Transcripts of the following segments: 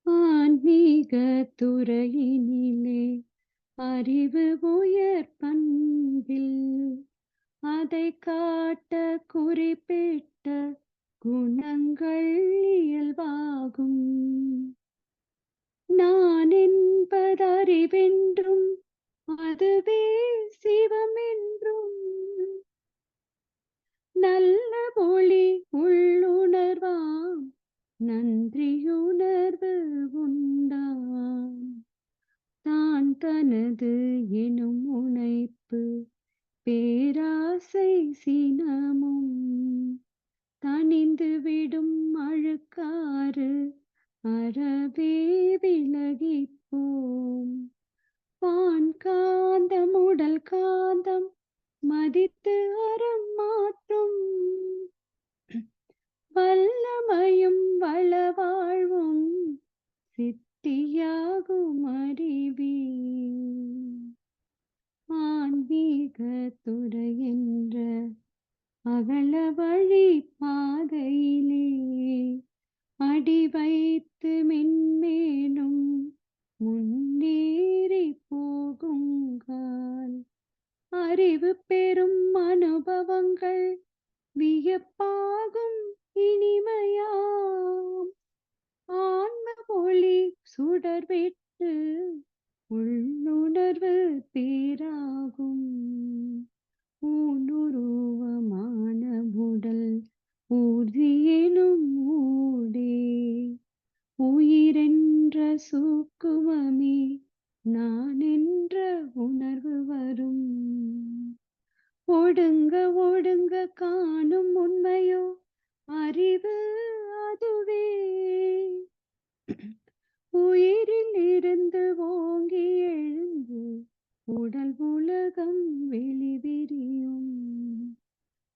ஆன்மீக துறையினிலே அறிவு உயர் பண்பில் அதை காட்ட குறிப்பிட்ட குணங்கள் இயல்பாகும். நான் என்பதறிவென்றும் அதுவே சிவமென்றும் நல்ல ஒளி உள்ளுணர்வாம் நன்றியுணர்வு உண்டாம். தான் தனது எனும் உணைப்பு பேராசை சினமும் தணிந்து விடும் அழுக்காறு அறவே விலகிப்போம். வான் காந்தம் உடல் காந்தம் மதித்து அறம் மாற்றும் வல்லமையும் வளவாழ்வும் சித்தியாகும் அறிவி. ஆன்மீக துறை என்ற அகல வழி பாதையிலே அடி வைத்து மென்மேலும் முன்னேறி போகுங்கால் அறிவு பெறும் அனுபவங்கள் வியப்பாகும் இனிமையாம். ஆன்ம ஒளி சுடர்விட்டு உள்ளுணர்வு பேராகும். ஊனுருவமான உடல் ஊர்தியெனும் ஊடே உயிரென்ற சூக்குமமே நான் என்ற உணர்வு வரும். ஒடுங்க ஒடுங்க காணும் உண்மையோ அறிவு அதுவே உயிரில் இருந்து ஓங்கி எழுந்து உடல் உலகம் வெளிவிரியும்.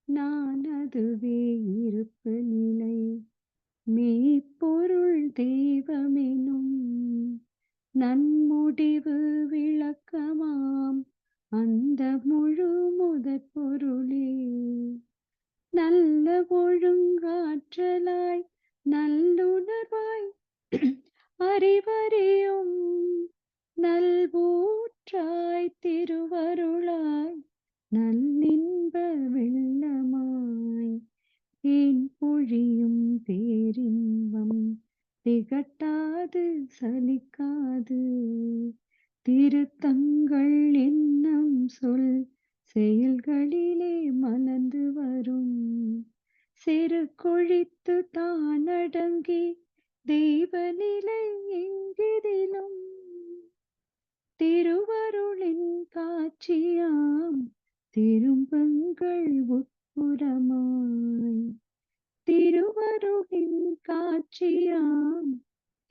நான் அதுவே இருப்பு நிலை மெய்ப்பொருள் தெய்வமெனும் நன்முடிவு விளக்கமாம் அந்த முழு முதற் பொருளே. நல்ல ஒழுங்காற்றலாய் நல்லுணர்வாய் அறிவறியும் நல்வூற்றாய் திருவருளாய் நல்லின்ப வெள்ளமாய் தேன் பொழியும் பேரின்பம் திகட்டாது சலிக்காது திருத்தங்கள் எண்ணம் சொல் செயல்களிலே மலர்ந்து வரும். சிறு கொழித்து தானடங்கி தெய்வ நிலை எங்கிதிலும் திருவருளின் காட்சியாம் திரும்பங்கள் உட்புறமாய். திருவருளின் காட்சியாம்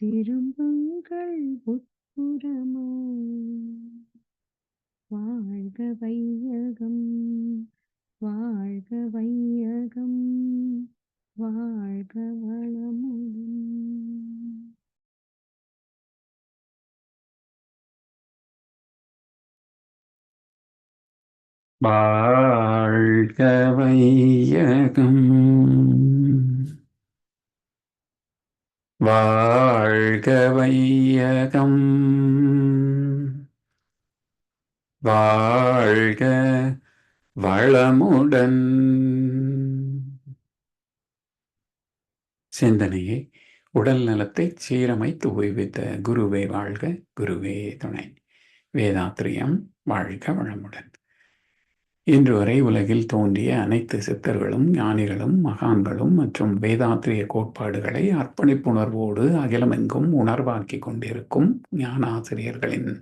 திரும்பங்கள் உட்புறமாய். வாழ்க வையகம் வாழ்க வையகம் வாழ்க வளமுடன். வாழ்க வையகம் வாழ்க வையகம் வாழ்க வளமுடன். சிந்தனையை உடல் நலத்தை சீரமைத்து ஓய்வித்த குருவே வாழ்க, குருவே துணை. வேதாத்ரியம் வாழ்க வளமுடன். இன்று வரை உலகில் தோன்றிய அனைத்து சித்தர்களும் ஞானிகளும் மகான்களும் மற்றும் வேதாத்திரிய கோட்பாடுகளை அர்ப்பணிப்புணர்வோடு அகிலமெங்கும் உணர்வாக்கி கொண்டிருக்கும் ஞானாசிரியர்களின்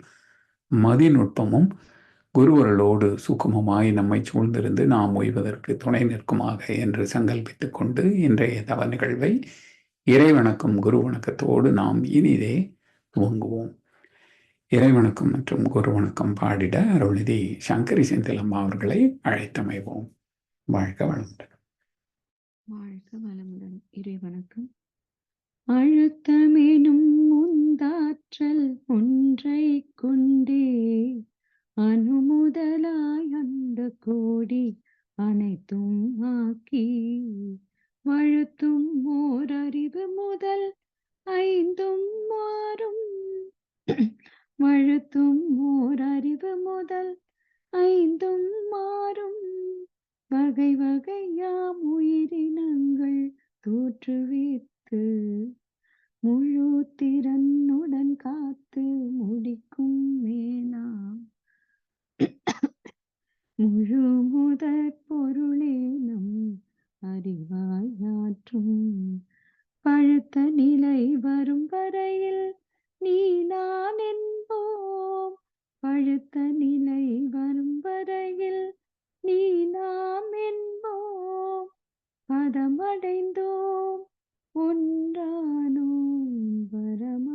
மதிநுட்பமும் குருவர்களோடு சுக்குமமாய் நம்மை சூழ்ந்திருந்து நாம் ஓய்வதற்கு துணை நிற்குமாக என்று சங்கல்பித்துக் கொண்டு இன்றைய தவ நிகழ்வை இறைவணக்கம் குரு வணக்கத்தோடு நாம் இனிதே துவங்குவோம். இறைவணக்கம் மற்றும் குரு வணக்கம் பாடிட அருள்நிதி சங்கரி செந்திலம்மா அவர்களை அழைத்தமைவோம். வாழ்க வளமுடன். வாழ்க வளமுடன். இறைவணக்கம். அழுத்தமெனும் உந்தாற்றல் ஒன்றை கொண்டே அணுமுதலாய் அந்த கோடி அனைத்தும் ஆக்கி வழுத்தும் ஓர் அறிவு முதல் ஐந்தும் மாறும். வழுத்தும் ஓர் அறிவு முதல் ஐந்தும் மாறும். வகை வகையாம் உயிரினங்கள் தோற்றுவித்து முழு திறனுடன் காத்து முடிக்கும் மேனாம் முழு முதற் பொருளே நம் அறிவாயாற்றும். பழுத்த நிலை வரும் வரையில் நீ நான் என்போம். பழுத்த நிலை வரும் வரையில் நீ நாம் என்போம். பதமடைந்தோம் ஒன்றானோம் பரமானந்தம்.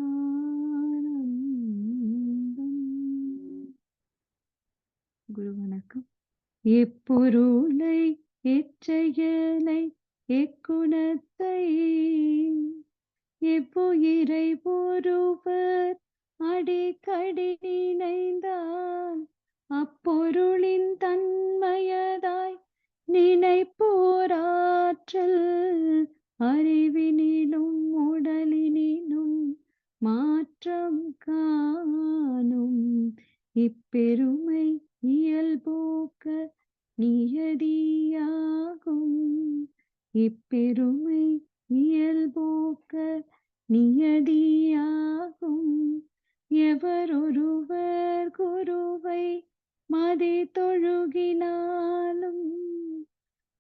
குரு வணக்கம். எப்பொருளை எச்செயலை எக்குணத்தை எவ்வுயிரை ஒருவர் அடிக்கடி நினைந்தால் அப்பொருளின் தன்மையதாய் நினைப்போராற்றல் அறிவினிலும் உடலினிலும் மாற்றம் காணும். இப்பெருமை இயல்போக்க நியதியாகும். இப்பெருமை இயல்போக்க நியதியாகும். எவரொருவர் குருவை மதி தொழுகினாலும்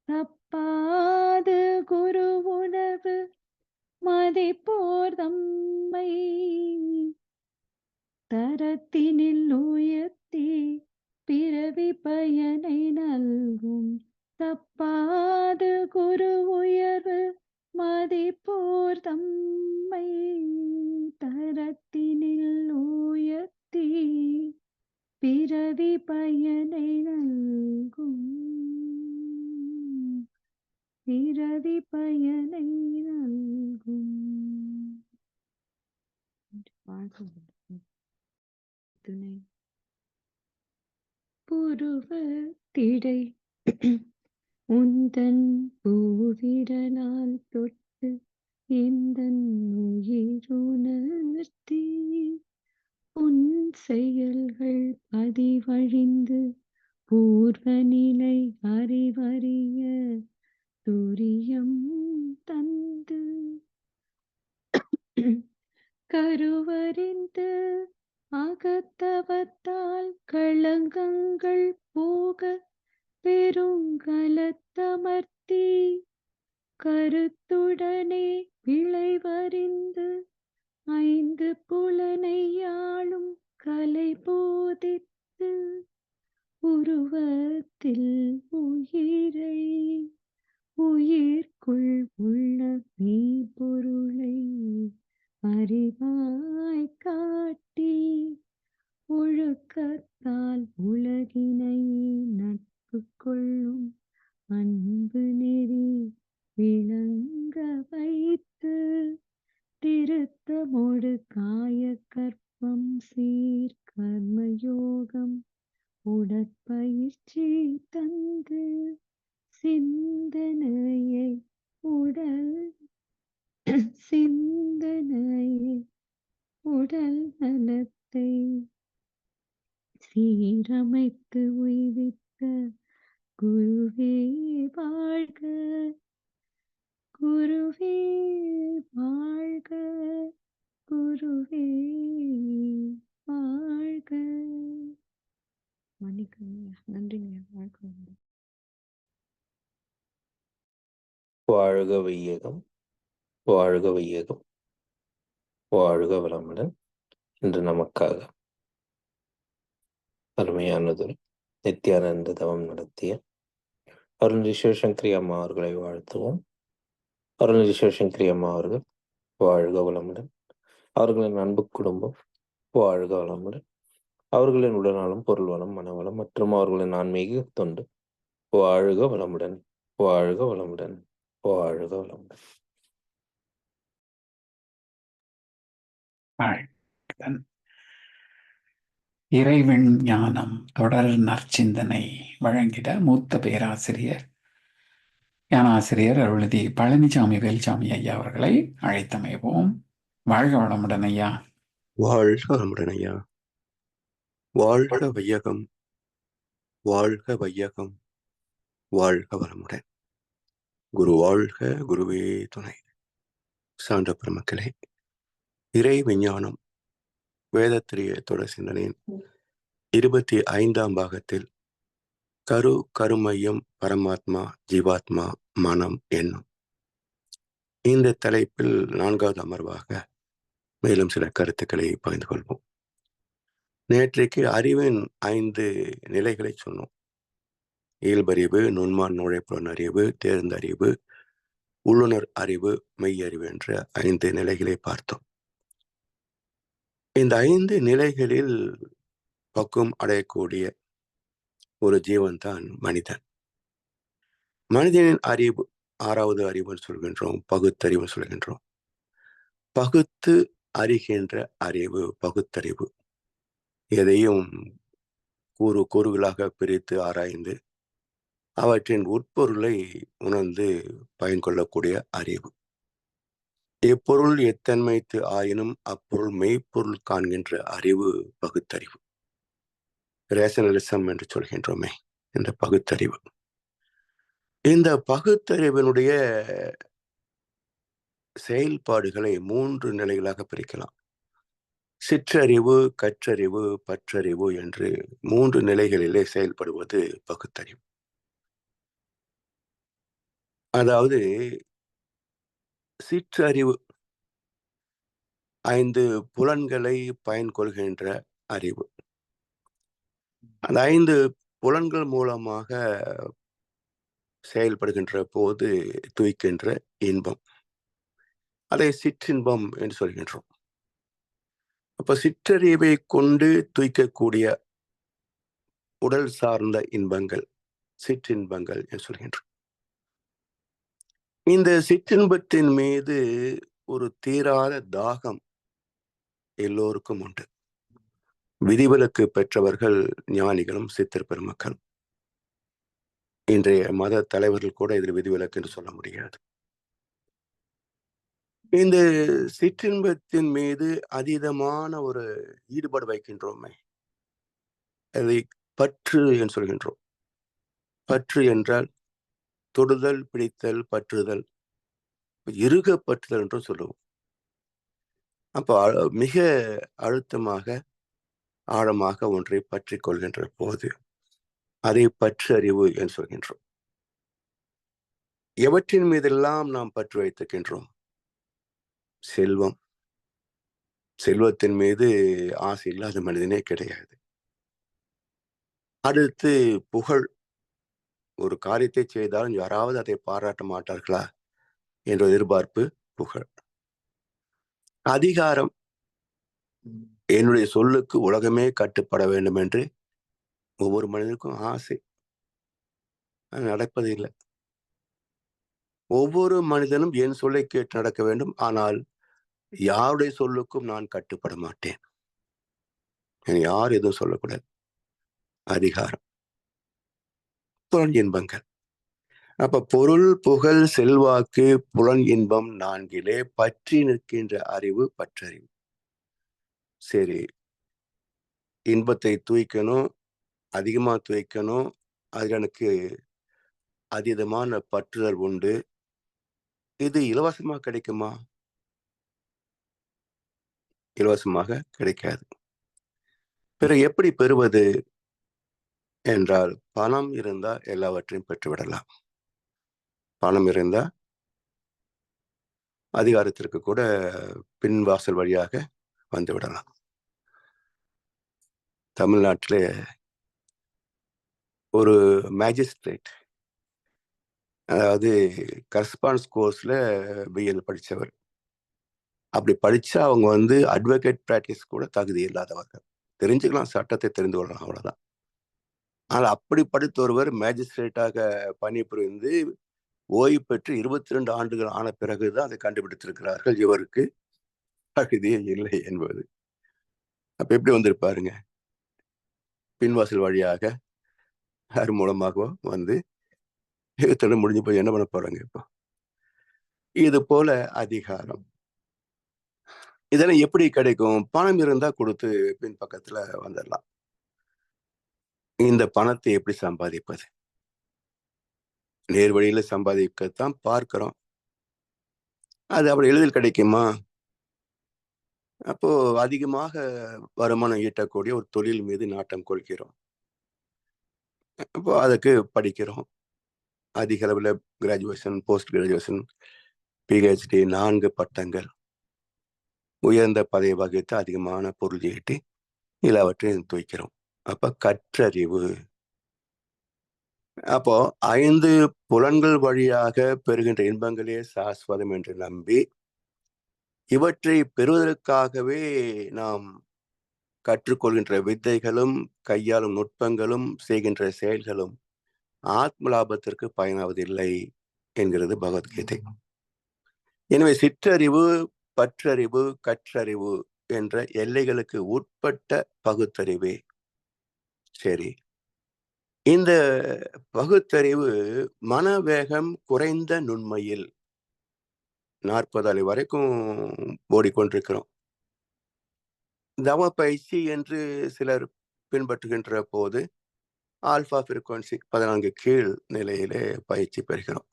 தப்பாது குரு உணர்வு மதிப்போர் தம்மை தரத்தினில் உயர்த்தி பிறவி பயனை நல்கும். தப்பாது குரு உயர்வு மதிப்போர் தம்மை தரத்தினில் உயர்த்தி பிறவி பயனை நல்கும். பிறவி பயனை நல்கும். துணை புருவத்திடை உந்தன் பூவிரலால் தொட்டு எந்தன் உயிருணர்த்தி உன் செயல்கள் பதிவழிந்து பூர்வ நிலை அறிவறிய துரியம் தந்து கருவறிந்து அகத்தவத்தால் களங்கங்கள் போக பெருங்கலத்தமர்த்தி கருத்துடனே விளைவறிந்து ஐந்து புலனையாளும் கலை போதித்து உருவத்தில் உயிரை உயிர்க்குள் உள்ள மெய்ப்பொருளை அறிவாய் காட்டி ஒழுக்கத்தால் உலகினை நட்பு கொள்ளும் அன்பு நெறி விளங்க வைத்து திருத்தமோடு காய கற்பம் சீர் கர்மயோகம் உடற்பயிற்சி தந்து சிந்தனையை உடல் நலத்தை சீரமைத்து உய்வித்த குருவே வாழ்க. குருவே வாழ்க. குருவே வாழ்க. மன்னிக்கணும். நன்றிங்க. வாழ்க. வாழ்க வையகம், வாழ்க வையகம், வாழ்க வளமுடன். இன்று நமக்காக அருமையானதொரு நித்யானந்த தவம் நடத்திய அருள்நிதி சிவசங்கரி அம்மா அவர்களை வாழ்த்துவோம். அருள்நிதி சிவசங்கரி அம்மா அவர்கள் வாழ்க வளமுடன். அவர்களின் அன்பு குடும்பம் வாழ்க வளமுடன். அவர்களின் உடல்நலம், பொருள் வளம், மனவளம் மற்றும் அவர்களின் ஆன்மீக தொண்டு வாழ்க வளமுடன். வாழ்க வளமுடன். வாழ்க வளமுடன். இறைவன் ஞானம் தொடர் நற்சிந்தனை வழங்கிட மூத்த பேராசிரியர் ஞானாசிரியர் அருள்நிதி பழனிசாமி வேல்சாமி ஐயா அவர்களை அழைத்தமைவோம். வாழ்க வளமுடன் ஐயா. வாழ்க வளமுடன் ஐயா. வாழ்க வையகம், வாழ்க வையகம், வாழ்க வளமுடன். குரு வாழ்க, குருவே துணை. சான்ற பெருமக்களே, இறை விஞ்ஞானம் வேதத்திரிய தொடர் சிந்தனையின் 25ஆம் பாகத்தில் கருமையம் பரமாத்மா ஜீவாத்மா மனம் என்னும் இந்த தலைப்பில் 4வது அமர்வாக மேலும் சில கருத்துக்களை பகிர்ந்து கொள்வோம். நேற்றைக்கு அறிவின் 5 நிலைகளை சொன்னோம். இயல்பறிவு, நுண்மான் நுழைப்புலன் அறிவு, தேர்ந்தறிவு, உள்ளுணர் அறிவு, மெய்யறிவு என்ற 5 நிலைகளை பார்த்தோம். இந்த 5 நிலைகளில் பக்குவம் அடையக்கூடிய ஒரு ஜீவன் தான் மனிதன். மனிதனின் அறிவு 6வது அறிவுன்னு சொல்கின்றோம், பகுத்தறிவு சொல்கின்றோம். பகுத்து அறிகின்ற அறிவு பகுத்தறிவு. எதையும் கூறுகளாக பிரித்து ஆராய்ந்து அவற்றின் உட்பொருளை உணர்ந்து பயன் கொள்ளக்கூடிய அறிவு. எப்பொருள் எத்தன்மைத்து ஆயினும் அப்பொருள் மெய்ப்பொருள் காண்கின்ற அறிவு பகுத்தறிவு. ரேஷனலிசம் என்று சொல்கின்றோமே, இந்த பகுத்தறிவு. இந்த பகுத்தறிவினுடைய செயல்பாடுகளை 3 நிலைகளாக பிரிக்கலாம். சிற்றறிவு, கற்றறிவு, பற்றறிவு என்று 3 நிலைகளிலே செயல்படுவது பகுத்தறிவு. அதாவது சிற்றறிவு 5 புலன்களை பயன் கொள்கின்ற அறிவு. அந்த 5 புலன்கள் மூலமாக செயல்படுகின்ற போது துய்க்கின்ற இன்பம், அதை சிற்றின்பம் என்று சொல்கின்றோம். அப்ப சிற்றறிவை கொண்டு துய்க்கக்கூடிய உடல் சார்ந்த இன்பங்கள் சிற்றின்பங்கள் என்று சொல்கின்றோம். இந்த சிற்றின்பத்தின் மீது ஒரு தீராத தாகம் எல்லோருக்கும் உண்டு. விதிவிலக்கு பெற்றவர்கள் ஞானிகளும் சித்தர் பெருமக்கள். இன்றைய மத தலைவர்கள் கூட இதில் விதிவிலக்கு என்று சொல்ல முடியாது. இந்த சிற்றின்பத்தின் மீது அதீதமான ஒரு ஈடுபாடு வைக்கின்றோமே, அதை பற்று என்று சொல்கின்றோம். பற்று என்றால் தொடுதல், பிடித்தல், பற்றுதல், இறுக பற்றுதல் என்றும் சொல்லுவோம். அப்ப மிக அழுத்தமாக ஆழமாக ஒன்றை பற்றி கொள்கின்ற போது அதை பற்றறிவு என்று சொல்கின்றோம். எவற்றின் மீதெல்லாம் நாம் பற்று வைத்திருக்கின்றோம்? செல்வம். செல்வத்தின் மீது ஆசை இல்லாத மனிதனே கிடையாது. அடுத்து புகழ். ஒரு காரியத்தை செய்தாலும் யாராவது அதை பாராட்ட மாட்டார்களா என்ற எதிர்பார்ப்பு, புகழ். அதிகாரம். என்னுடைய சொல்லுக்கு உலகமே கட்டுப்பட வேண்டும் என்று ஒவ்வொரு மனிதனுக்கும் ஆசை. அது நடப்பது இல்லை. ஒவ்வொரு மனிதனும் என் சொல்லை கேட்டு நடக்க வேண்டும், ஆனால் யாருடைய சொல்லுக்கும் நான் கட்டுப்பட மாட்டேன். யார் எதுவும் சொல்லக்கூடாது. அதிகாரம். புலன் இன்பங்கள். அப்ப பொருள், புகழ், செல்வாக்கு, புலன் இன்பம் 4 பற்றி நிற்கின்ற அறிவு பற்றறிவு. சரி, இன்பத்தை தூய்க்கணும், அதிகமா தூய்க்கணும், அது எனக்கு அதீதமான பற்றுதல் உண்டு. இது இலவசமாக கிடைக்குமா? இலவசமாக கிடைக்காது. பிறகு எப்படி பெறுவது என்றால், பணம் இருந்தால் எல்லாவற்றையும் பெற்றுவிடலாம். பணம் இருந்தால் அதிகாரத்திற்கு கூட பின்வாசல் வழியாக வந்துவிடலாம். தமிழ்நாட்டிலே ஒரு மேஜிஸ்ட்ரேட், அதாவது கரஸ்பாண்டன்ஸ் கோர்ஸ்ல பிஎல் படித்தவர். அப்படி படிச்சா அவங்க அட்வொகேட் பிராக்டிஸ் கூட தகுதி இல்லாதவர்கள். தெரிஞ்சுக்கலாம், சட்டத்தை தெரிந்து கொள்ளலாம், அவ்வளவுதான். ஆனால் அப்படி படித்த ஒருவர் மேஜிஸ்ட்ரேட்டாக பணிபுரிந்து ஓய்வு பெற்று 22 ஆண்டுகள் ஆன பிறகுதான் அதை கண்டுபிடித்திருக்கிறார்கள் இவருக்கு தகுதியே இல்லை என்பது. அப்ப எப்படி வந்திருப்பாருங்க? பின்வாசல் வழியாக யார் மூலமாகவோ யுகத்தோட முடிஞ்சு போய் என்ன பண்ண போறாங்க இப்போ? இது போல அதிகாரம் இதெல்லாம் எப்படி கிடைக்கும்? பணம் இருந்தா கொடுத்து பின் பக்கத்துல வந்துடலாம். இந்த பணத்தை எப்படி சம்பாதிப்பது? நேர் வழியில சம்பாதிக்கத்தான் பார்க்கிறோம். அது அப்படி எளிதில் கிடைக்குமா? அப்போ அதிகமாக வருமானம் ஈட்டக்கூடிய ஒரு தொழில் மீது நாட்டம் கொள்கிறோம். அப்போ அதுக்கு படிக்கிறோம். அதிக அளவில் கிராஜுவேஷன், போஸ்ட் கிராஜுவேஷன், பிஹெச்டி, 4 பட்டங்கள், உயர்ந்த பதவி வகித்து அதிகமான பொருள் ஈட்டி எல்லாவற்றையும் துவைக்கிறோம். அப்ப கற்றறிவு. அப்போ 5 புலன்கள் வழியாக பெறுகின்ற இன்பங்களே சாஸ்வதம் என்று நம்பி இவற்றை பெறுவதற்காகவே நாம் கற்றுக்கொள்கின்ற வித்தைகளும் கையாளும் நுட்பங்களும் செய்கின்ற செயல்களும் ஆத்ம லாபத்திற்கு பயனாவதில்லை என்கிறது பகவத்கீதை. எனவே சிற்றறிவு, பற்றறிவு, கற்றறிவு என்ற எல்லைகளுக்கு உட்பட்ட பகுத்தறிவே சரி. இந்த பகுத்தறிவு மனவேகம் குறைந்த நுண்மையில் 40 அலை வரைக்கும் ஓடிக்கொண்டிருக்கிறோம். தவ பயிற்சி என்று சிலர் பின்பற்றுகின்ற போது ஆல்பா ஃப்ரீக்வன்சி 14 கீழ் நிலையிலே பயிற்சி பெறுகிறோம்.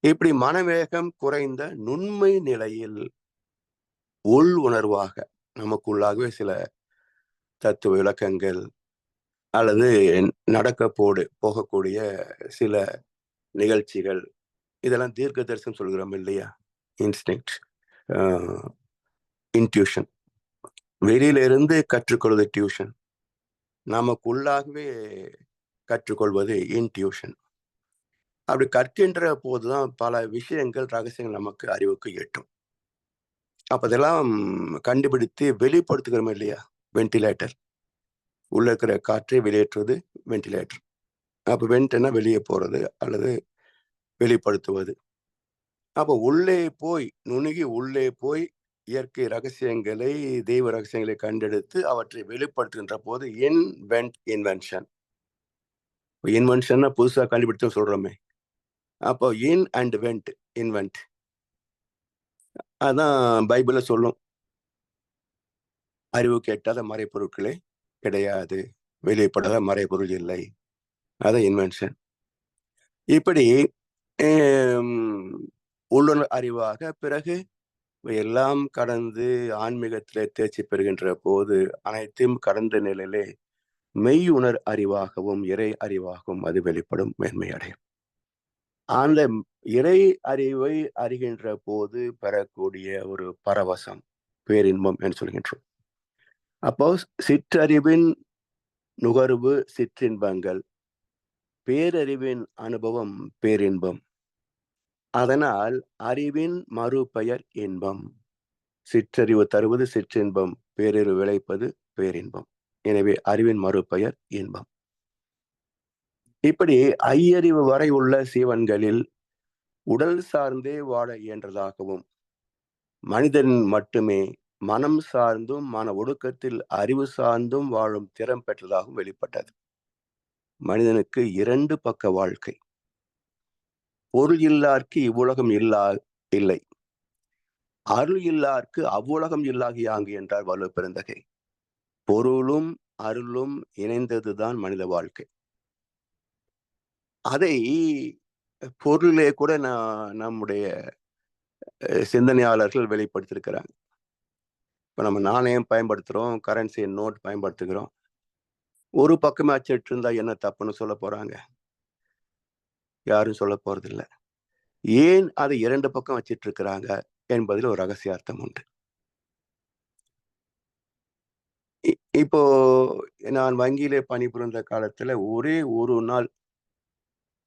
இப்படி மனவேகம் குறைந்த நுண்மை நிலையில் உள் உணர்வாக நமக்குள்ளாகவே சில தத்துவ விளக்கங்கள் அல்லது நடக்க போகக்கூடிய சில நிகழ்ச்சிகள், இதெல்லாம் தீர்க்க தரிசனம் சொல்கிறோம் இல்லையா? Instinct, intuition. வெளியிலிருந்து கற்றுக்கொள்வது டியூஷன், நமக்குள்ளாகவே கற்றுக்கொள்வது இன்ட்யூஷன். அப்படி கற்கின்ற போதுதான் பல விஷயங்கள், ரகசியங்கள் நமக்கு அறிவுக்கு எட்டும். அப்ப அதெல்லாம் கண்டுபிடித்து வெளிப்படுத்துகிறோம் இல்லையா? வென்டிலேட்டர், உள்ள இருக்கிற காற்றை வெளியேற்றுவது வென்டிலேட்டர். அப்ப வென்ட்னா வெளியே போறது அல்லது வெளிப்படுத்துவது. அப்ப உள்ளே போய் நுணுகி உள்ளே போய் இயற்கை ரகசியங்களை, தெய்வ ரகசியங்களை கண்டெடுத்து அவற்றை வெளிப்படுத்துகின்ற போது இன்வென்ஷன். இன்வென்ஷன்னா புதுசா கண்டுபிடிச்சோம் சொல்றோமே. அப்போ இன் அண்ட் வென்ட், இன்வென்ட். அதான் பைபிள்ல சொல்லும், அறிவுக்கு எட்டாத மறைப்பொருட்களே கிடையாது, வெளிப்படாத மறைப்பொருள் இல்லை. அதான் இன்வென்ஷன். இப்படி உள்ளுணர் அறிவாக பிறகு எல்லாம் கடந்து ஆன்மீகத்திலே தேர்ச்சி பெறுகின்ற போது அனைத்தையும் கடந்த நிலையிலே மெய் உணர் அறிவாகவும் இறை அறிவாகவும் அது வெளிப்படும், மேன்மை அடையும். அந்த இறை அறிவை அறிகின்ற போது பெறக்கூடிய ஒரு பரவசம், பேரின்பம் என்று சொல்கின்றோம். அப்போ சிற்றறிவின் நுகர்வு சிற்றின்பங்கள், பேரறிவின் அனுபவம் பேரின்பம். அதனால் அறிவின் மறுபெயர் இன்பம். சிற்றறிவு தருவது சிற்றின்பம், பேரறிவு விளைப்பது பேரின்பம். எனவே அறிவின் மறுபெயர் இன்பம். இப்படி ஐயறிவு வரை உள்ள சீவன்களில் உடல் சார்ந்தே வாழ இயன்றதாகவும், மனிதன் மட்டுமே மனம் சார்ந்தும் மன ஒடுக்கத்தில் அறிவு சார்ந்தும் வாழும் திறம் பெற்றதாகவும் வெளிப்பட்டது. மனிதனுக்கு 2 பக்க வாழ்க்கை. பொருள் இல்லார்க்கு இவ்வுலகம் இல்லை, அருள் இல்லார்க்கு அவ்வுலகம் இல்லாகியாங்கு என்றார் வள்ளுவ பெருந்தகை. பொருளும் அருளும் இணைந்ததுதான் மனித வாழ்க்கை. அதை பொருளே கூட நம்முடைய சிந்தனையாளர்கள் வெளிப்படுத்தியிருக்கிறாங்க. இப்போ நம்ம நாணயம் பயன்படுத்துகிறோம், கரன்சி நோட் பயன்படுத்துகிறோம். ஒரு பக்கமே அச்சிட்டு இருந்தா என்ன தப்புன்னு சொல்ல போறாங்க? யாரும் சொல்ல போறதில்லை. ஏன் அதை 2 பக்கம் வச்சிட்டு இருக்கிறாங்க என்பதில் ஒரு ரகசியார்த்தம் உண்டு. இப்போ நான் வங்கியிலே பணிபுரிந்த காலத்துல ஒரே ஒரு நாள்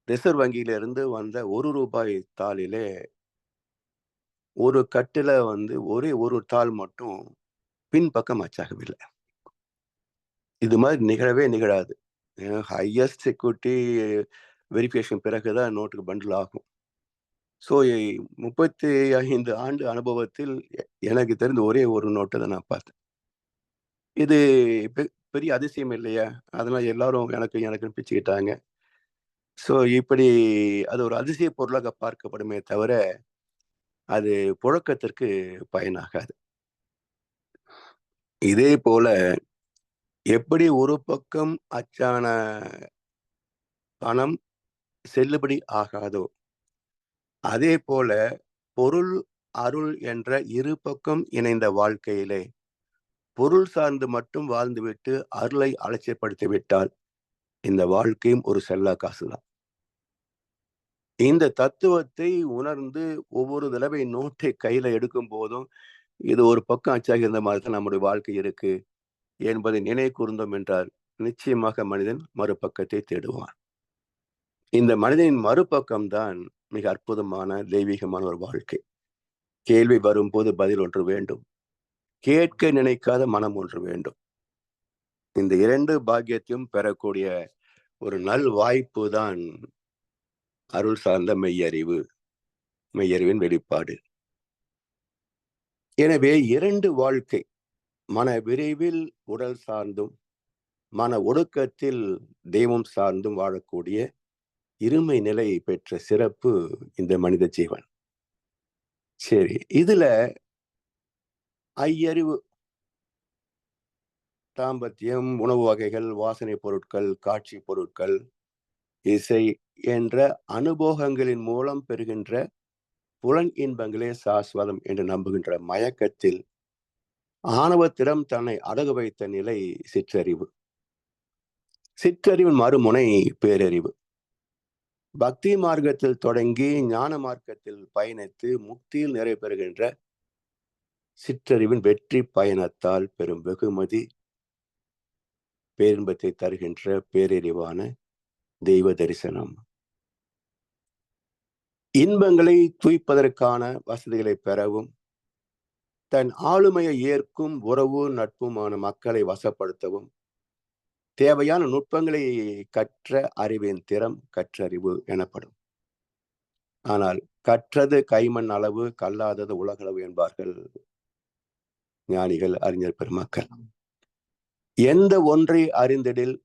ரிசர்வ் வங்கியிலிருந்து வந்த 1 ரூபாய் தாளிலே ஒரு கட்டுல ஒரே ஒரு தாள் மட்டும் பின்பக்கம் அச்சாகவில்லை. இது மாதிரி நிகழவே நிகழாது. ஹையஸ்ட் செக்யூரிட்டி வெரிஃபிகேஷன் பிறகுதான் நோட்டுக்கு பண்டில் ஆகும். ஸோ 35 ஆண்டு அனுபவத்தில் எனக்கு தெரிந்த ஒரே ஒரு நோட்டை தான் நான் பார்த்தேன். இது பெரிய அதிசயம் இல்லையா? அதனால எல்லாரும் எனக்கு பிச்சுக்கிட்டாங்க. ஸோ இப்படி அது ஒரு அதிசய பொருளாக பார்க்கப்படுமே தவிர அது புழக்கத்திற்கு பயனாகாது. இதே போல எப்படி ஒரு பக்கம் அச்சான பணம் செல்லுபடி ஆகாதோ, அதே போல பொருள் அருள் என்ற இரு பக்கம் இணைந்த வாழ்க்கையிலே பொருள் சார்ந்து மட்டும் வாழ்ந்துவிட்டு அருளை அலட்சியப்படுத்தி விட்டால் இந்த வாழ்க்கையும் ஒரு செல்லா காசுதான். இந்த தத்துவத்தை உணர்ந்து ஒவ்வொரு தடவை நோட்டை கையில எடுக்கும் போதும் இது ஒரு பக்கம் அச்சாக இருந்த மாதிரி தான் நம்முடைய வாழ்க்கை இருக்கு என்பதை நினைவு கூர்ந்தோம் என்றால் நிச்சயமாக மனிதன் மறுபக்கத்தை தேடுவான். இந்த மனிதனின் மறுபக்கம்தான் மிக அற்புதமான தெய்வீகமான ஒரு வாழ்க்கை. கேள்வி வரும்போது பதில் ஒன்று வேண்டும், கேட்க நினைக்காத மனம் ஒன்று வேண்டும். இந்த இரண்டு பாக்கியத்தையும் பெறக்கூடிய ஒரு நல் வாய்ப்பு தான் அருள் சார்ந்த மெய்யறிவு, மெய்யறிவின் வெளிப்பாடு. எனவே இரண்டு வாழ்க்கை, மன விரைவில் உடல் சார்ந்தும் மன ஒடுக்கத்தில் தெய்வம் சார்ந்தும் வாழக்கூடிய இருமை நிலை பெற்ற சிறப்பு இந்த மனித ஜீவன். சரி, இதுல ஐயறிவு, தாம்பத்தியம், உணவு வகைகள், வாசனை பொருட்கள், காட்சி பொருட்கள், இசை என்ற அனுபவங்களின் மூலம் பெறுகின்ற புலன் இன்பங்களே சாஸ்வதம் என்று நம்புகின்ற மயக்கத்தில் ஆணவத்திடம் தன்னை அடகு வைத்த நிலை சிற்றறிவு. சிற்றறிவின் மறுமுனை பேரறிவு. பக்தி மார்க்கத்தில் தொடங்கி ஞான மார்க்கத்தில் பயணித்து முக்தியில் நிறைவு பெறுகின்ற சிற்றறிவின் வெற்றி பயணத்தால் பெறும் வெகுமதி பேரின்பத்தை தருகின்ற பேரறிவான தெய்வ தரிசனம். இன்பங்களை தூய்ப்பதற்கான வசதிகளை பெறவும் தன் ஆளுமையை ஏற்கும் உறவு நட்புமான மக்களை வசப்படுத்தவும் தேவையான நுட்பங்களை கற்ற அறிவின் திறம் கற்றறிவு எனப்படும். ஆனால் கற்றது கைமண் அளவு, கல்லாதது உலகளவு என்பார்கள் ஞானிகள், அறிஞர் பெருமக்கள். எந்த ஒன்றை அறிந்திடில்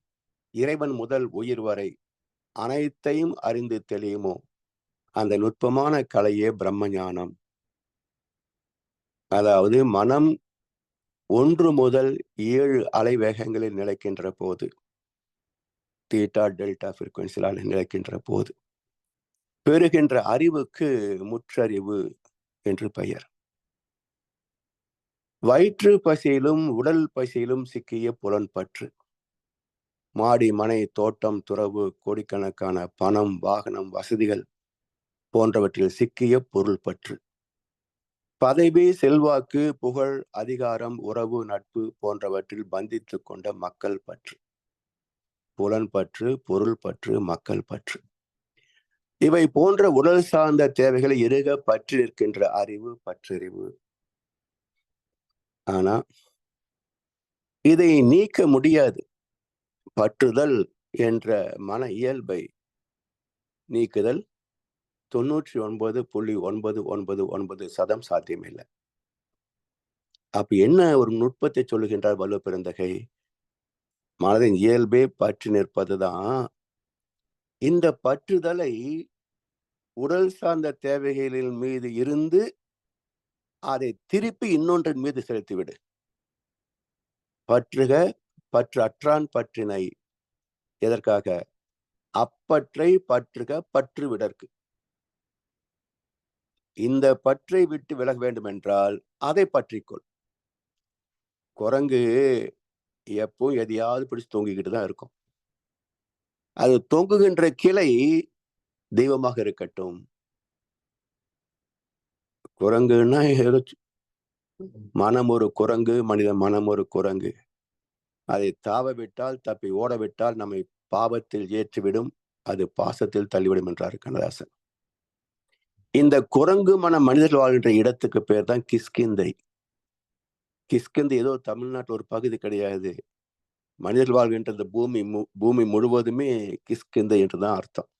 இறைவன் முதல் உயிர் வரை அனைத்தையும் அறிந்து தெளியுமோ அந்த நுட்பமான கலையே பிரம்ம ஞானம். அதாவது மனம் 1 முதல் 7 அலைவேகங்களில் நிலைக்கின்ற போது, தீட்டா டெல்டா ஃப்ரீக்வன்சியால் நிலைக்கின்ற போது பெறுகின்ற அறிவுக்கு முற்றறிவு என்று பெயர். வயிற்று பசியிலும் உடல் பசியிலும் சிக்கிய புலன்பற்று, மாடி மனை தோட்டம் துறவு கோடிக்கணக்கான பணம் வாகனம் வசதிகள் போன்றவற்றில் சிக்கிய பொருள் பற்று, பதவி செல்வாக்கு புகழ் அதிகாரம் உறவு நட்பு போன்றவற்றில் பந்தித்து கொண்ட மக்கள் பற்று, புலன்பற்று பொருள் பற்று மக்கள் பற்று, இவை போன்ற உடல் சார்ந்த தேவைகளை இறுக பற்றி நிற்கின்ற அறிவு பற்றறிவு. ஆனா இதை நீக்க முடியாது. பற்றுதல் என்ற மன இயல்பை நீக்குதல் 99.999% சாத்தியமில்லை. அப்ப என்ன ஒரு நுட்பத்தை சொல்லுகின்றார் வள்ளுவ பெருந்தகை? மனதின் இயல்பே பற்றி நிற்பதுதான். இந்த பற்றுதலை உடல் சார்ந்த தேவைகளின் மீது இருந்து அதை திருப்பி இன்னொன்றின் மீது செலுத்திவிடு. பற்றுக பற்று அற்றான் பற்றினை. எதற்காக? அப்பற்றை பற்றுக பற்று விடற்கு. இந்த பற்றை விட்டு விலக வேண்டும் என்றால் அதை பற்றிக்கொள். குரங்கு எப்போ எதையாவது பிடிச்சு தொங்கிக்கிட்டு தான் இருக்கும். அது தொங்குகின்ற கிளை தெய்வமாக இருக்கட்டும். குரங்குன்னா மனம் ஒரு குரங்கு, மனித மனம் ஒரு குரங்கு. அதை தாவ விட்டால் தப்பி ஓட விட்டால் நம்மை பாவத்தில் ஏற்றிவிடும், அது பாசத்தில் தள்ளிவிடும் என்றார் கண்ணதாசன். இந்த குரங்கு மன மனிதர்கள் வாழ்கின்ற இடத்துக்கு பேர் தான் கிஷ்கிந்தை. கிஷ்கிந்தை ஏதோ தமிழ்நாட்டில் ஒரு பகுதி கிடையாது. மனிதர்கள் வாழ்கின்ற இந்த பூமி முழுவதுமே கிஷ்கிந்தை என்றுதான் அர்த்தம்.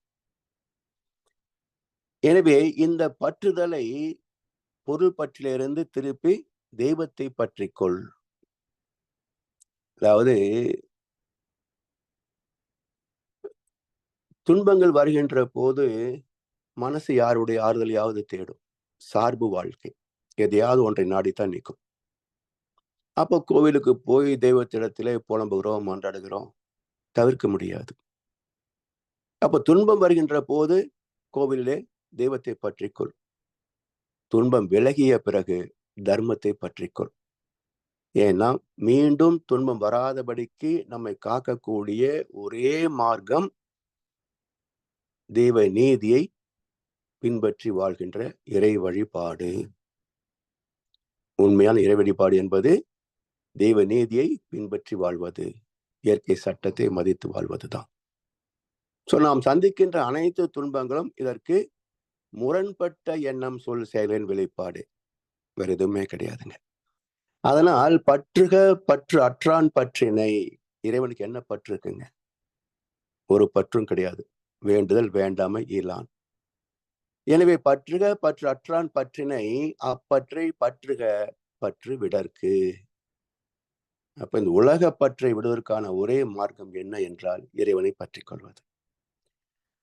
எனவே இந்த பற்றுதலை பொருள் பற்றிலிருந்து திருப்பி தெய்வத்தை பற்றிக்கொள். அதாவது துன்பங்கள் வருகின்ற போது மனசு யாருடைய ஆறுதலையாவது தேடும். சார்பு வாழ்க்கை, எதையாவது ஒன்றை நாடித்தான் நிற்கும். அப்போ கோவிலுக்கு போய் தெய்வத்திடத்திலே புலம்புகிறோம், மன்றாடுகிறோம், தவிர்க்க முடியாது. அப்போ துன்பம் வருகின்ற போது கோவிலிலே தெய்வத்தை பற்றிக்கொள். துன்பம் விலகிய பிறகு தர்மத்தை பற்றிக்கொள். ஏன்னா மீண்டும் துன்பம் வராதபடிக்கு நம்மை காக்கக்கூடிய ஒரே மார்க்கம் தெய்வ நீதியை பின்பற்றி வாழ்கின்ற இறை வழிபாடு. உண்மையான இறை வழிபாடு என்பது தெய்வ நீதியை பின்பற்றி வாழ்வது, இயற்கை சட்டத்தை மதித்து வாழ்வதுதான். நாம் சந்திக்கின்ற அனைத்து துன்பங்களும் இதற்கு முரண்பட்ட எண்ணம், சொல், செயலின் வெளிப்பாடு, வேற எதுவுமே கிடையாதுங்க. அதனால் பற்றுக பற்று அற்றான் பற்றினை. இறைவனுக்கு என்ன பற்று இருக்குங்க? ஒரு பற்றும் கிடையாது. வேண்டுதல் வேண்டாமை இலான். எனவே பற்றுக பற்று அற்றான் பற்றினை, அப்பற்றை பற்றுக பற்று விடற்கு. அப்ப இந்த உலக பற்றை விடுவதற்கான ஒரே மார்க்கம் என்ன என்றால் இறைவனை பற்றி கொள்வது.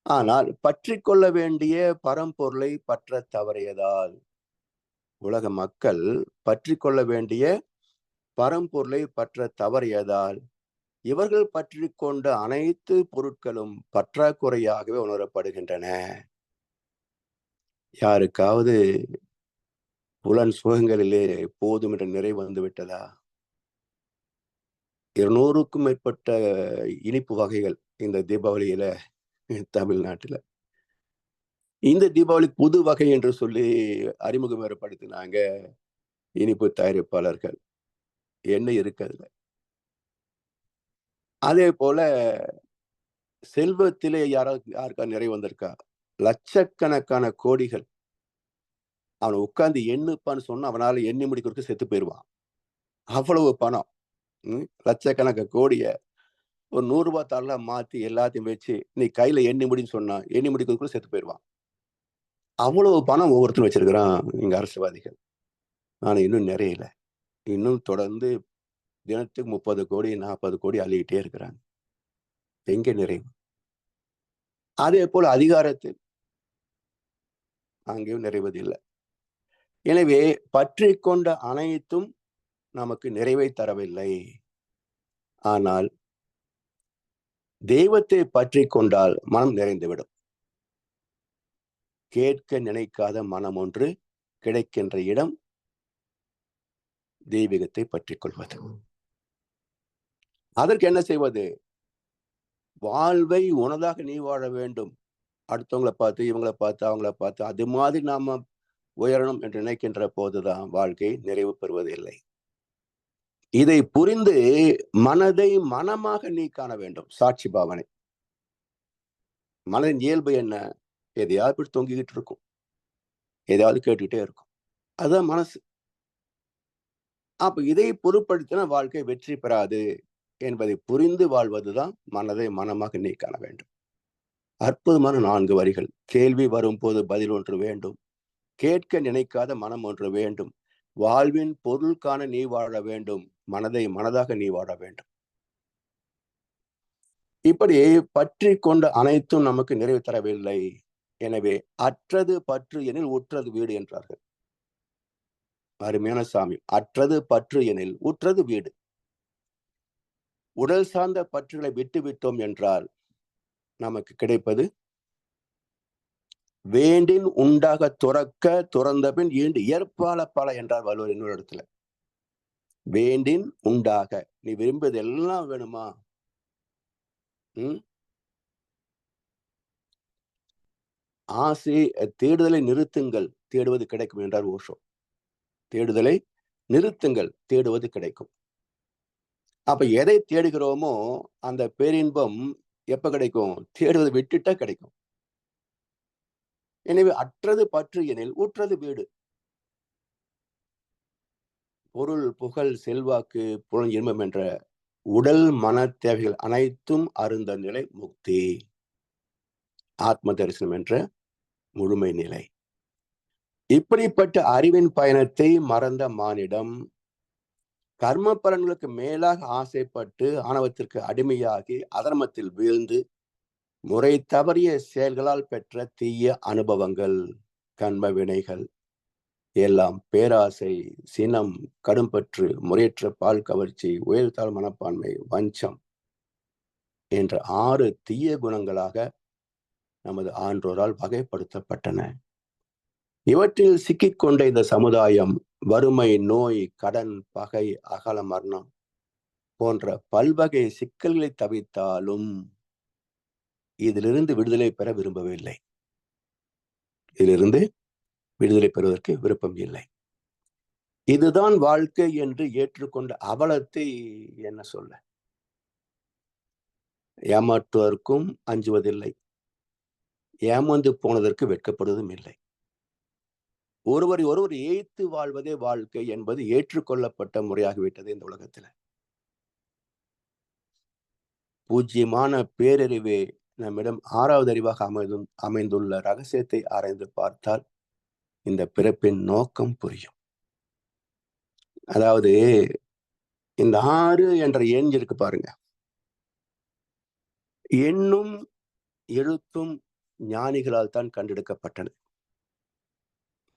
ஆனால் பற்றி கொள்ள வேண்டிய பரம்பொருளை பற்ற தவறியதால் உலக மக்கள் பற்றி கொள்ள வேண்டிய பரம்பொருளை பற்ற தவறியதால் இவர்கள் பற்றி கொண்ட அனைத்து பொருட்களும் பற்றாக்குறையாகவே உணரப்படுகின்றன. யாருக்காவது புலன் சுகங்களிலே போதும் என்ற நிறைவு வந்து விட்டதா? 200க்கும் மேற்பட்ட இனிப்பு வகைகள் இந்த தீபாவளியில தமிழ்நாட்டுல. இந்த தீபாவளி புது வகை என்று சொல்லி அறிமுகம் ஏற்படுத்தினாங்க இனிப்பு தயாரிப்பாளர்கள். என்ன இருக்கு அதுல? அதே போல செல்வத்திலே யாருக்கா நிறைவு வந்திருக்கா? லட்சக்கணக்கான கோடிகள். அவனை உட்கார்ந்து எண்ணுப்பான்னு சொன்னா அவனால எண்ணி முடிக்கிறதுக்கு செத்து போயிடுவான். அவ்வளவு பணம். லட்சக்கணக்க கோடிய ஒரு 100 ரூபாய் தாள மாத்தி எல்லாத்தையும் வச்சு நீ கையில எண்ணி முடின்னு சொன்னா எண்ணி முடிக்கிறதுக்குள்ள செத்து போயிடுவான். அவ்வளவு பணம் ஒவ்வொருத்தரும் வச்சிருக்கிறான் இங்க அரசியல்வாதிகள். ஆனா இன்னும் நிறையல. இன்னும் தொடர்ந்து தினத்துக்கு 30 கோடி 40 கோடி அள்ளிக்கிட்டே இருக்கிறாங்க. எங்க நிறைவு? அதே போல அதிகாரத்தில் அங்கேயும் நிறைவதில்லை. எனவே பற்றி கொண்ட அனைத்தும் நமக்கு நிறைவை தரவில்லை. ஆனால் தெய்வத்தை பற்றி கொண்டால் மனம் நிறைந்துவிடும். கேட்க நினைக்காத மனம் ஒன்று கிடைக்கின்ற இடம் தெய்வீகத்தை பற்றி கொள்வது. அதற்கு என்ன செய்வது? வாழ்வை உனதாக நீ வாழ வேண்டும். அடுத்தவங்களை பார்த்து இவங்களை பார்த்து அவங்கள பார்த்து அது மாதிரி நாம உயரணும் என்று நினைக்கின்ற போதுதான் வாழ்க்கை நிறைவு பெறுவதில்லை. இதை புரிந்து மனதை மனமாக நீ காண வேண்டும். சாட்சி பாவனை. மனதின் இயல்பு என்ன? எதையாவது இப்படி தொங்கிக்கிட்டு இருக்கும், எதையாவது கேட்டுக்கிட்டே இருக்கும். அதுதான் மனசு. அப்ப இதை பொருட்படுத்தின வாழ்க்கை வெற்றி பெறாது என்பதை புரிந்து வாழ்வதுதான் மனதை மனமாக நீ காண வேண்டும். அற்புதமான 4 வரிகள். கேள்வி வரும்போது பதில் ஒன்று வேண்டும், கேட்க நினைக்காத மனம் ஒன்று வேண்டும், வாழ்வின் பொருள் காண நீ வாழ வேண்டும், மனதை மனதாக நீ வாழ வேண்டும். இப்படி பற்றி கொண்ட அனைத்தும் நமக்கு நிறைவு தரவில்லை. எனவே அற்றது பற்று எனில் உற்றது வீடு என்றார்கள். அருமையான சாமி. அற்றது பற்று எனில் உற்றது வீடு. உடல் சார்ந்த பற்றுகளை விட்டு விட்டோம் என்றால் நமக்கு கிடைப்பது வேண்டின் உண்டாக துறக்க துறந்த பின் ஈண்டு ஏற்பால பல என்றார் வள்ளுவர் இன்னொரு இடத்துல. வேண்டின் உண்டாக, நீ விரும்புவது எல்லாம் வேணுமா? ஆசை தேடுதலை நிறுத்துங்கள், தேடுவது கிடைக்கும் என்றார் ஓஷோ. தேடுதலை நிறுத்துங்கள், தேடுவது கிடைக்கும். அப்ப எதை தேடுகிறோமோ அந்த பேரின்பம் எப்ப கிடைக்கும்? தேடுவதை விட்டுட்டா கிடைக்கும். எனவே அற்றது பற்று எனில் உற்றது வீடு. பொருள், புகழ், செல்வாக்கு, புலன் இன்பம் என்ற உடல் மன தேவைகள் அனைத்தும் அருந்த நிலை முக்தி, ஆத்ம தரிசனம் என்ற முழுமை நிலை. இப்படிப்பட்ட அறிவின் பயணத்தை மறந்த மானிடம் கர்ம பலன்களுக்கு மேலாக ஆசைப்பட்டு ஆணவத்திற்கு அடிமையாகி அதர்மத்தில் வீழ்ந்து முறை தவறிய செயல்களால் பெற்ற தீய அனுபவங்கள், கண்ம வினைகள் எல்லாம் பேராசை, சினம், கடும்பற்று, முறையற்ற பால் கவர்ச்சி, உயர்த்தாள் மனப்பான்மை, வஞ்சம் என்ற 6 தீய குணங்களாக நமது ஆன்றோரால் வகைப்படுத்தப்பட்டன. இவற்றில் சிக்கிக்கொண்ட இந்த சமுதாயம் வறுமை, நோய், கடன், பகை, அகல மரணம் போன்ற பல்வகை சிக்கல்களை தவிர்த்தாலும் இதிலிருந்து விடுதலை பெற விரும்பவில்லை. இதிலிருந்து விடுதலை பெறுவதற்கு விருப்பம் இல்லை. இதுதான் வாழ்க்கை என்று ஏற்றுக்கொண்ட அவலத்தை என்ன சொல்ல? ஏமாற்றுவதற்கும் அஞ்சுவதில்லை, ஏமாந்து போனதற்கு வெட்கப்படுவதும் இல்லை. ஒருவரை ஒருவர் ஏய்த்து வாழ்வதே வாழ்க்கை என்பது ஏற்றுக்கொள்ளப்பட்ட முறையாகிவிட்டது இந்த உலகத்தில். பூஜ்யமான பேரறிவே நம்மிடம் 6வது அறிவாக அமைந்துள்ள ரகசியத்தை ஆராய்ந்து பார்த்தால் இந்த பிறப்பின் நோக்கம் புரியும். அதாவது இந்த 6 என்ற எண் இருக்கு பாருங்க. எண்ணும் எழுத்தும் ஞானிகளால் தான் கண்டெடுக்கப்பட்டன.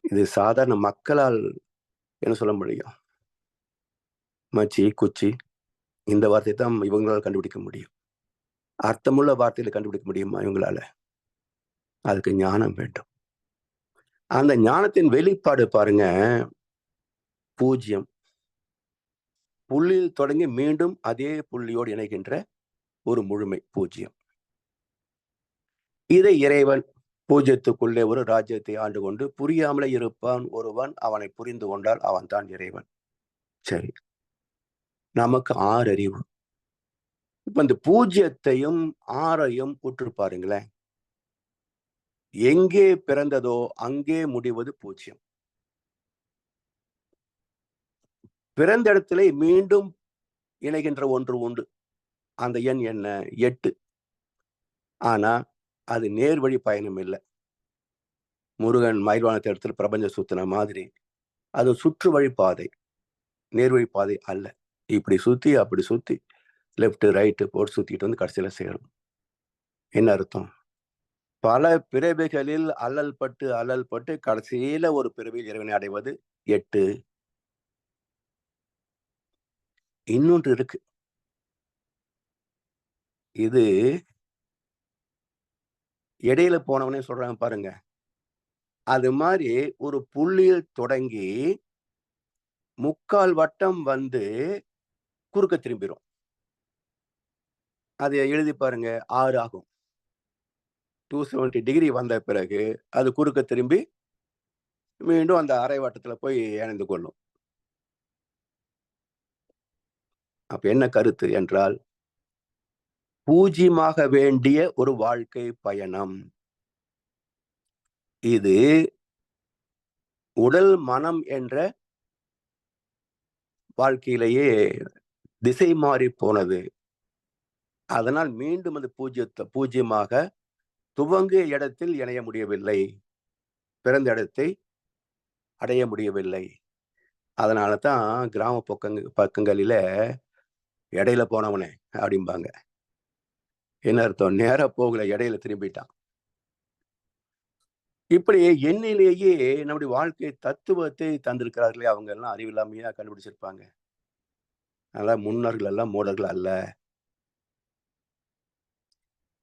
இது சாதாரண மக்களால் என்ன சொல்ல முடியும்? மச்சி, குச்சி இந்த வார்த்தை தான் இவங்களால் கண்டுபிடிக்க முடியும். அர்த்தமுள்ள வார்த்தையில கண்டுபிடிக்க முடியுமா இவங்களால? அதுக்கு ஞானம் வேண்டும். அந்த ஞானத்தின் வெளிப்பாடு பாருங்க, பூஜ்யம். புள்ளியில் தொடங்கி மீண்டும் அதே புள்ளியோடு இணைகின்ற ஒரு முழுமை பூஜ்யம். இதை இறைவன் பூஜ்யத்துக்குள்ளே ஒரு ராஜ்யத்தை ஆண்டு கொண்டு புரியாமலே இருப்பான் ஒருவன், அவனை புரிந்து கொண்டால் அவன் தான் இறைவன். சரி, நமக்கு 6 அறிவு. இப்ப இந்த பூஜ்யத்தையும் 6ஐயும் உற்று பாருங்களேன். எங்கே பிறந்ததோ அங்கே முடிவது பூஜ்யம். பிறந்த இடத்திலே மீண்டும் இணைகின்ற ஒன்று உண்டு. அந்த எண் என்ன? 8. ஆனா அது நேர்வழி பயணம் இல்லை. முருகன் மயில்வானத்தை இடத்துல பிரபஞ்ச சுத்தின மாதிரி அது சுற்று வழி பாதை, நேர்வழி பாதை அல்ல. இப்படி சுத்தி அப்படி சுத்தி லெப்ட் ரைட்டு போட்டு சுத்திட்டு வந்து கடைசியில சேரும். என்ன அர்த்தம்? பல பிறவிகளில் அல்லல் பட்டு கடைசியில ஒரு பிறவியில் இறைவனை அடைவது 8. இன்னொன்று இருக்கு. இது இடையில போனவனே சொல்றாங்க பாருங்க. அது மாதிரி ஒரு புள்ளியில் தொடங்கி 3/4 வட்டம் வந்து குறுக்க திரும்பிடும். அதை எழுதி பாருங்க, 6 ஆகும். 270 டிகிரி வந்த பிறகு அது குறுக்க திரும்பி மீண்டும் அந்த அரை வட்டத்துல போய் இணைந்து கொள்ளும். அப்ப என்ன கருத்து என்றால், பூஜ்யமாக வேண்டிய ஒரு வாழ்க்கை பயணம் இது. உடல் மனம் என்ற வாழ்க்கையிலேயே திசை மாறி போனது. அதனால் மீண்டும் அது பூஜ்யமாக துவங்கிய இடத்தில் இணைய முடியவில்லை, பிறந்த இடத்தை அடைய முடியவில்லை. அதனால தான் கிராம பக்கங்களில இடையில போனவனே அப்படிம்பாங்க. என்ன அர்த்தம்? நேரா போகல, இடையில திரும்பிட்டான். இப்படி எண்ணிலேயே நம்முடைய வாழ்க்கை தத்துவத்தை தந்திருக்கிறார்களே, அவங்க எல்லாம் அறிவில்லாமையா கண்டுபிடிச்சிருப்பாங்க. அதனால முன்னர்கள் எல்லாம் மூடர்கள் அல்ல.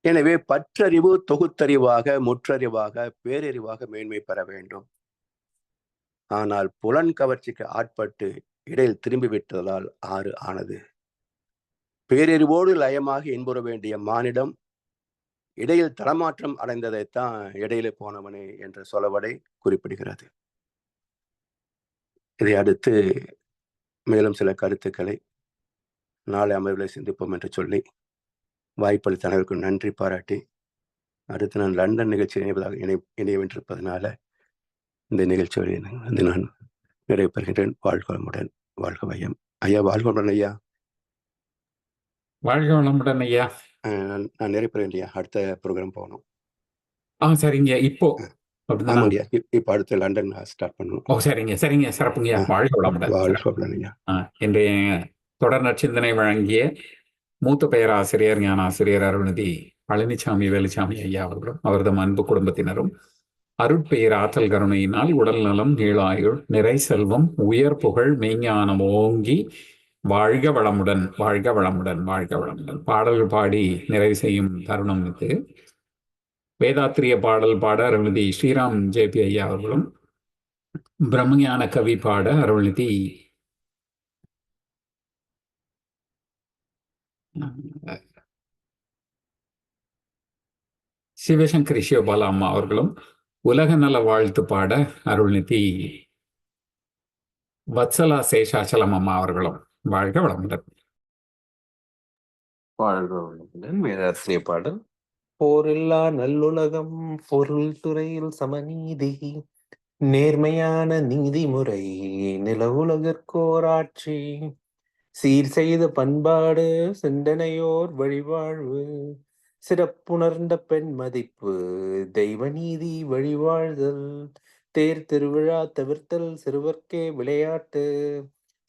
எனவே பற்றறிவு தொகுத்தறிவாக, முற்றறிவாக, பேரறிவாக மேன்மை பெற வேண்டும். ஆனால் புலன் கவர்ச்சிக்கு ஆட்பட்டு இடையில் திரும்பி விட்டதால் 6 ஆனது. பேரறிவோடு லயமாக இன்புற வேண்டிய மானிடம் இடையில் தடமாற்றம் அடைந்ததைத்தான் இடையில போனவனே என்ற சொலவடை குறிப்பிடுகிறது. இதை அடுத்து மேலும் சில கருத்துக்களை நாளை அமர்வில் சிந்திப்போம் என்று சொல்லி வாய்ப்பளித்த அனைவருக்கும் நன்றி பாராட்டி, அடுத்து நான் லண்டன் நிகழ்ச்சி இணையவென்றிருப்பதனால இந்த நிகழ்ச்சியோடு நான் நிறைவு பெறுகின்றேன். வாழ்க வளமுடன், வாழ்க வையம். ஐயா வாழ்க வளமுடன். ஐயா வாழ்க வளமுடன் ஐயா. நான் நிறைவு பெறுகிறேன் ஐயா. அடுத்த ப்ரோக்ராம் போகணும். சரிங்க. இப்போ ஆமாங்கய்யா, இப்போ அடுத்து லண்டன் ஸ்டார்ட் பண்ணணும். சரிங்க. சிறப்புங்கய்யா. வாழ்க வளமுடன். வாழ்க வளமுடன் ஐயா. இன்றைய தொடர் நற்சிந்தனை வழங்கிய மூத்த பேராசிரியர் ஞானாசிரியர் அருள்நிதி பழனிசாமி வேலுச்சாமி ஐயா அவர்களும் அவரது அன்பு குடும்பத்தினரும் அருட்பெயர் ஆற்றல் கருணையினால் உடல் நலம், நீளாயுள், நிறை செல்வம், உயர் புகழ், மெய்ஞானம் ஓங்கி வாழ்க வளமுடன், வாழ்க வளமுடன், வாழ்க வளமுடன் பாடல்கள் பாடி நிறைவு செய்யும் தருணம் இது. வேதாத்திரிய பாடல் பாட அருள்நிதி ஸ்ரீராம் ஜேபி ஐயா அவர்களும், பிரம்மஞான கவி பாட அருள்நிதி சிவசங்கரி சிவபாலா அம்மா அவர்களும், உலக நல வாழ்த்து பாட அருள்நிதி வத்சலா சேஷாச்சலம் அம்மா அவர்களும். வாழ்க வளமுடன். வாழ்க வளமுடன். வேதாத்திரிய பாடல். போரில்லா நல்லுலகம், பொருள் துறையில் சமநீதி, நேர்மையான நீதிமுறை, நிலவுலகிற்கோராட்சி, சீர் செய்த பண்பாடு, சிந்தனையோர் வழிவாழ்வு, சிறப்புணர்ந்த பெண் மதிப்பு, தெய்வ நீதி வழிவாழ்தல், தேர் திருவிழா தவிர்த்தல், சிறுவர்க்கே விளையாட்டு,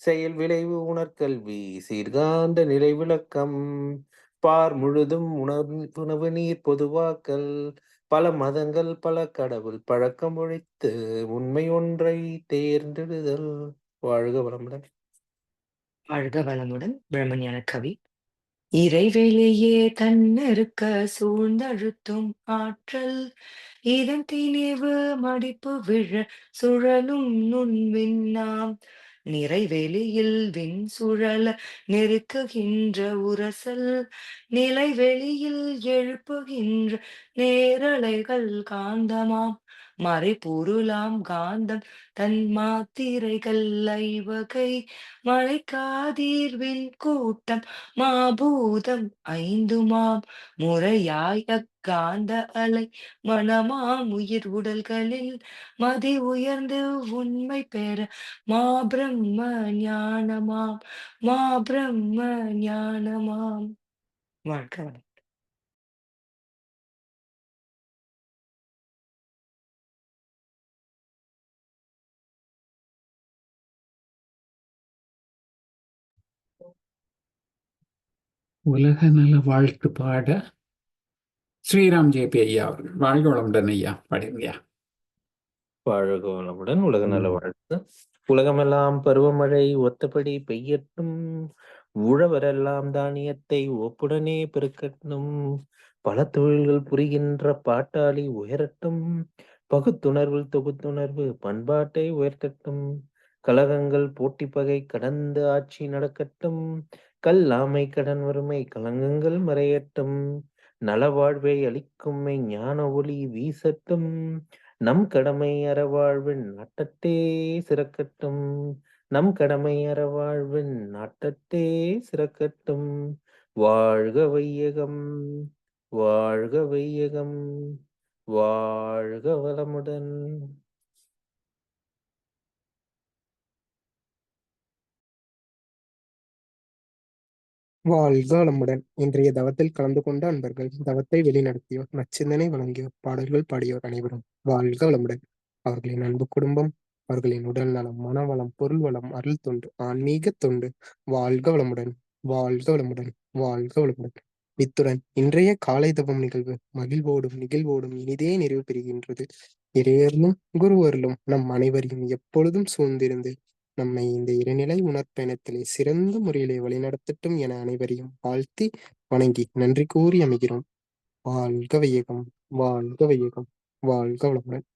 செயல் விளைவு உணர்கல்வி, சீர்காந்த நிலை விளக்கம், பார் முழுதும் உணவு நீர் பொதுவாக்கல், பல மதங்கள் பல கடவுள் பழக்கம் ஒழித்து உண்மை ஒன்றை தேர்ந்தெடுதல். வாழ்க வளமுடன். வாழ்க வளமுடன். பிரம்மஞான கவி. இறைவெளியே தன்னெருக்க சூழ்ந்தழுத்தும் ஆற்றல், இதன் திணிவு மடிப்பு விழ சுழலும் நுண்விண்ணாம், நிறைவெளியில் விண் சுழல நெருக்குகின்ற உரசல், நிலைவெளியில் எழுப்புகின்ற நேரலைகள் காந்தமாம், மறைபொருளாம் காந்தம் தன் மாத்திரைகள் ஐவகை, மழைக்காதீர்வின் கூட்டம் மாபூதம் ஐந்துமாம், முறையாய் அக்காந்த அலை மனமாம் உயிர் உடல்களில் மதி உயர்ந்து உண்மை பெற மாபிரம்ம ஞானமாம், மாபிரம்ம ஞானமாம். வாழ்க வளமுடன். உலக நல வாழ்த்து பாட ஸ்ரீராம் ஜேபி ஐயா அவர்கள். வாழ்க வளமுடன் ஐயா, பாடுங்கய்யா. வாழ்க வளமுடன். உலக நல வாழ்த்து. உலகமெல்லாம் பருவமழை ஒத்தபடி பெய்யட்டும், உழவரெல்லாம் தானியத்தை ஒப்புடனே பெருக்கட்டும், பல தொழில்கள் புரிகின்ற பாட்டாளி உயரட்டும், பகுத்துணர்வில் தொகுத்துணர்வு பண்பாட்டை உயர்த்தட்டும், கலகங்கள் போட்டி பகை கடந்த ஆட்சி நடக்கட்டும், கல்லாமை கடன் வறுமை கலங்கங்கள் மறையட்டும், நலவாழ்வை அளிக்கும் ஞான ஒளி வீசட்டும், நம் கடமை அறவாழ்வின் நாட்டத்தே சிறக்கட்டும், நம் கடமை அறவாழ்வின் நாட்டத்தே சிறக்கட்டும். வாழ்க வையகம், வாழ்க வையகம், வாழ்க வளமுடன். வாழ்க வளமுடன். இன்றைய தவத்தில் கலந்து கொண்ட அன்பர்கள், தவத்தை வெளிநடத்தியோர், நச்சிந்தனை வழங்கியோர், பாடல்கள் பாடியோர் அனைவரும் வாழ்க வளமுடன். அவர்களின் அன்பு குடும்பம், அவர்களின் உடல் நலம், மனவளம், பொருள் வளம், அருள் தொண்டு, ஆன்மீக தொண்டு வாழ்க வளமுடன், வாழ்க வளமுடன், வாழ்க வளமுடன். இத்துடன் இன்றைய காலை தவம் நிகழ்வு மகிழ்வோடும் நிகழ்வோடும் இனிதே நிறைவு பெறுகின்றது. இறையர்களும் குருவர்களும் நம் அனைவரையும் எப்பொழுதும் சூழ்ந்திருந்து நம்மை இந்த இறைநிலை உணர்பயணத்திலே சிறந்த முறையிலே வழிநடத்தட்டும் என அனைவரையும் வாழ்த்தி வணங்கி நன்றி கூறி அமைகிறோம். வாழ்க வையகம், வாழ்க வையகம், வாழ்க வளமுடன்.